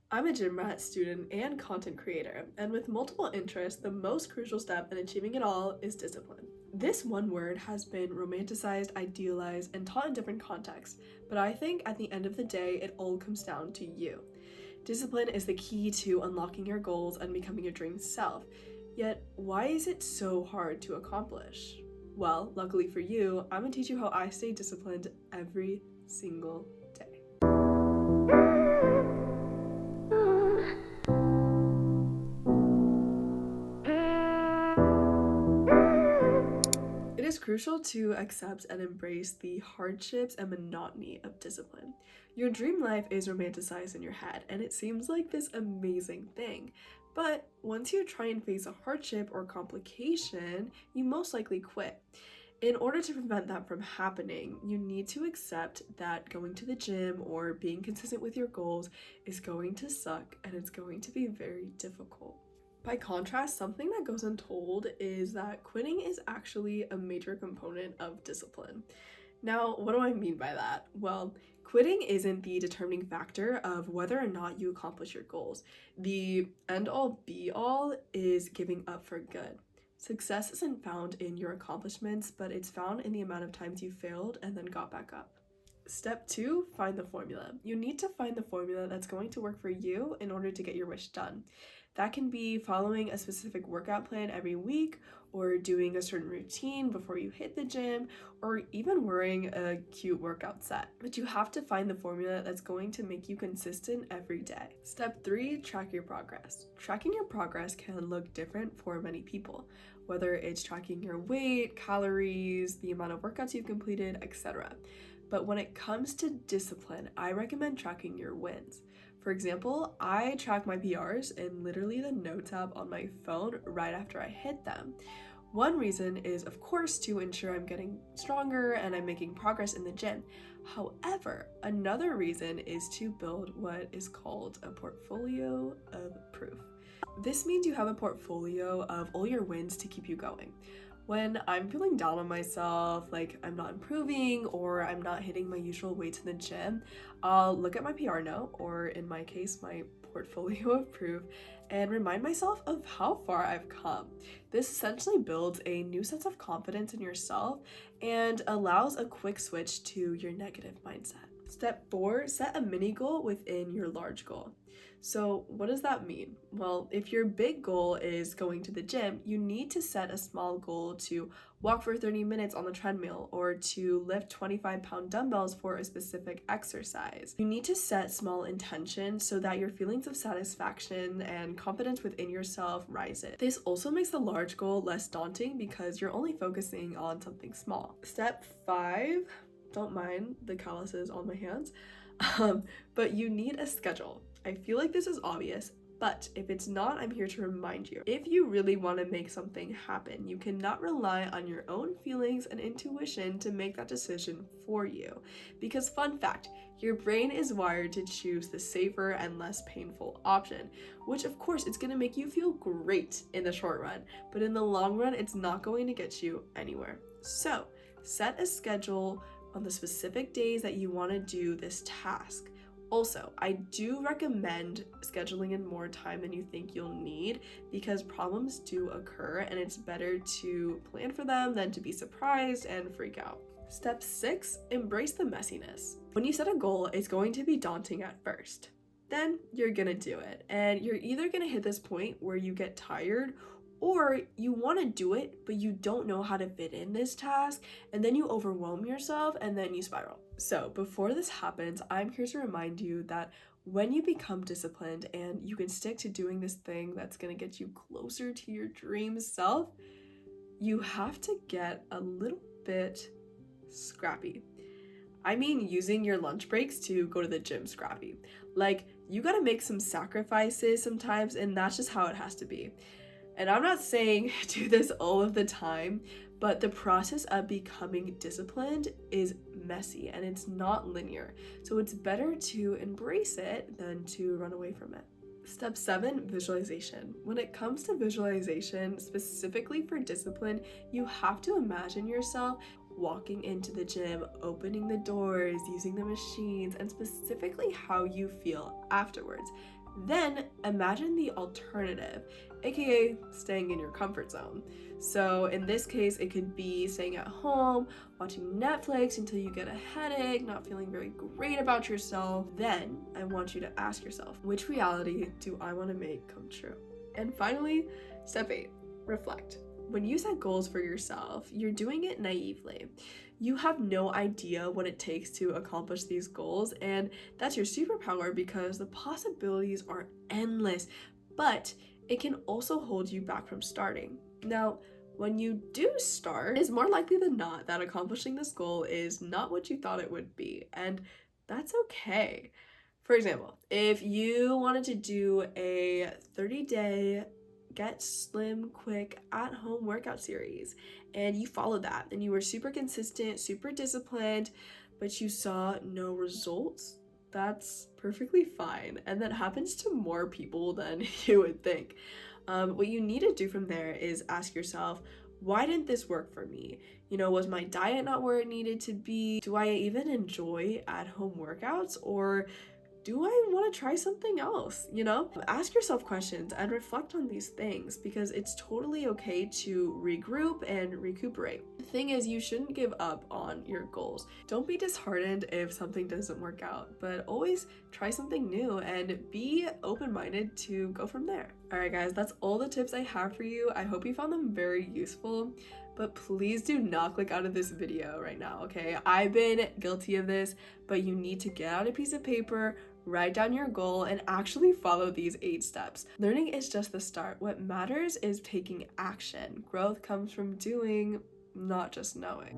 I'm a gym rat student and content creator, and with multiple interests, the most crucial step in achieving it all is discipline. This one word has been romanticized, idealized, and taught in different contexts, but I think at the end of the day, it all comes down to you. Discipline is the key to unlocking your goals and becoming your dream self. Yet, why is it so hard to accomplish? Well, luckily for you, I'm gonna teach you how I stay disciplined every single day. It is crucial to accept and embrace the hardships and monotony of discipline. Your dream life is romanticized in your head, and it seems like this amazing thing. But once you try and face a hardship or complication, you most likely quit. In order to prevent that from happening, you need to accept that going to the gym or being consistent with your goals is going to suck and it's going to be very difficult. By contrast, something that goes untold is that quitting is actually a major component of discipline. Now, what do I mean by that? Well, quitting isn't the determining factor of whether or not you accomplish your goals. The end all be all is giving up for good. Success isn't found in your accomplishments, but it's found in the amount of times you failed and then got back up. Step 2, find the formula. You need to find the formula that's going to work for you in order to get your wish done. That can be following a specific workout plan every week, or doing a certain routine before you hit the gym, or even wearing a cute workout set. But you have to find the formula that's going to make you consistent every day. Step 3, track your progress. Tracking your progress can look different for many people, whether it's tracking your weight, calories, the amount of workouts you've completed, etc. But when it comes to discipline, I recommend tracking your wins. For example, I track my PRs in literally the notes app on my phone right after I hit them. One reason is, of course, to ensure I'm getting stronger and I'm making progress in the gym. However, another reason is to build what is called a portfolio of proof. This means you have a portfolio of all your wins to keep you going. When I'm feeling down on myself, like I'm not improving or I'm not hitting my usual weights in the gym, I'll look at my PR note, or in my case, my portfolio of proof, and remind myself of how far I've come. This essentially builds a new sense of confidence in yourself and allows a quick switch to your negative mindset. Step 4, set a mini goal within your large goal. So, what does that mean? Well, if your big goal is going to the gym, you need to set a small goal to walk for 30 minutes on the treadmill or to lift 25-pound dumbbells for a specific exercise. You need to set small intentions so that your feelings of satisfaction and confidence within yourself rises. This also makes the large goal less daunting because you're only focusing on something small. Step 5, don't mind the calluses on my hands, but you need a schedule. I feel like this is obvious, but if it's not, I'm here to remind you. If you really want to make something happen, you cannot rely on your own feelings and intuition to make that decision for you. Because fun fact, your brain is wired to choose the safer and less painful option, which of course it's going to make you feel great in the short run, but in the long run, it's not going to get you anywhere. So, set a schedule on the specific days that you want to do this task. Also, I do recommend scheduling in more time than you think you'll need because problems do occur and it's better to plan for them than to be surprised and freak out. Step 6, embrace the messiness. When you set a goal, it's going to be daunting at first. Then you're gonna do it, and you're either gonna hit this point where you get tired or you want to do it, but you don't know how to fit in this task, and then you overwhelm yourself and then you spiral. So before this happens, I'm here to remind you that when you become disciplined and you can stick to doing this thing that's going to get you closer to your dream self, you have to get a little bit scrappy. I mean, using your lunch breaks to go to the gym scrappy. Like, you gotta make some sacrifices sometimes, and that's just how it has to be. And I'm not saying do this all of the time, but the process of becoming disciplined is messy and it's not linear. So it's better to embrace it than to run away from it. Step 7, visualization. When it comes to visualization, specifically for discipline, you have to imagine yourself walking into the gym, opening the doors, using the machines, and specifically how you feel afterwards. Then imagine the alternative, aka staying in your comfort zone. So in this case, it could be staying at home, watching Netflix until you get a headache, not feeling very great about yourself. Then I want you to ask yourself, which reality do I want to make come true? And finally, step 8, reflect. When you set goals for yourself, you're doing it naively. You have no idea what it takes to accomplish these goals, and that's your superpower because the possibilities are endless, but it can also hold you back from starting. Now, when you do start, it's more likely than not that accomplishing this goal is not what you thought it would be, and that's okay. For example, if you wanted to do a 30-day get slim quick at home workout series and you followed that and you were super consistent, super disciplined, but you saw no results, that's perfectly fine. And that happens to more people than you would think. What you need to do from there is ask yourself, why didn't this work for me? Was my diet not where it needed to be? Do I even enjoy at home workouts? Or do I want to try something else? Ask yourself questions and reflect on these things because it's totally okay to regroup and recuperate. The thing is, you shouldn't give up on your goals. Don't be disheartened if something doesn't work out, but always try something new and be open-minded to go from there. All right, guys, that's all the tips I have for you. I hope you found them very useful. But please do not click out of this video right now, okay? I've been guilty of this, but you need to get out a piece of paper, write down your goal, and actually follow these 8 steps. Learning is just the start. What matters is taking action. Growth comes from doing, not just knowing.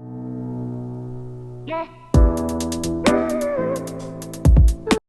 Yeah.